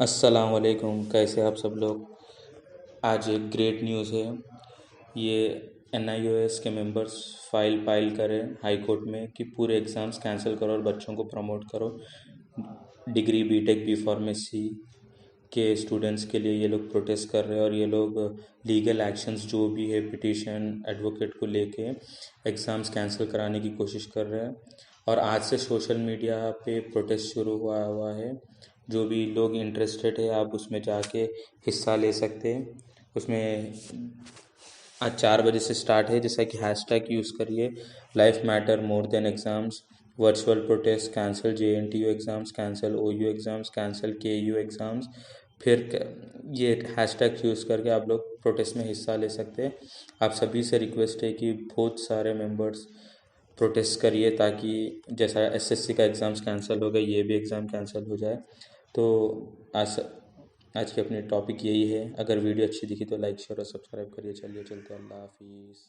अस्सलाम वालेकुम। कैसे आप सब लोग। आज एक ग्रेट न्यूज़ है। ये NIOS के मेंबर्स फाइल करें हाई कोर्ट में कि पूरे एग्ज़ाम्स कैंसिल करो और बच्चों को प्रमोट करो। डिग्री BTech बी फार्मेसी के स्टूडेंट्स के लिए ये लोग प्रोटेस्ट कर रहे हैं और ये लोग लीगल एक्शंस जो भी है पिटीशन एडवोकेट को लेके एग्ज़ाम्स कैंसिल कराने की कोशिश कर रहे हैं। और आज से सोशल मीडिया पे प्रोटेस्ट शुरू हुआ है। जो भी लोग इंटरेस्टेड है आप उसमें जाके हिस्सा ले सकते हैं। उसमें आज 4 बजे से स्टार्ट है। जैसा कि हैशटैग यूज़ करिए, life matter more than exams, virtual protest, cancel JNTU exams, cancel OU exams, cancel KU exams. फिर ये हैशटैग यूज़ करके आप लोग प्रोटेस्ट में हिस्सा ले सकते हैं। आप सभी से रिक्वेस्ट है कि बहुत सारे मेंबर्स प्रोटेस्ट करिए ताकि जैसा SSC का एग्ज़ाम्स कैंसिल हो गए ये भी एग्ज़ाम कैंसिल हो जाए। तो आज आज की अपनी टॉपिक यही है। अगर वीडियो अच्छी दिखी तो लाइक शेयर और सब्सक्राइब करिए। चलिए चलते हैं। अल्लाह हाफिज़।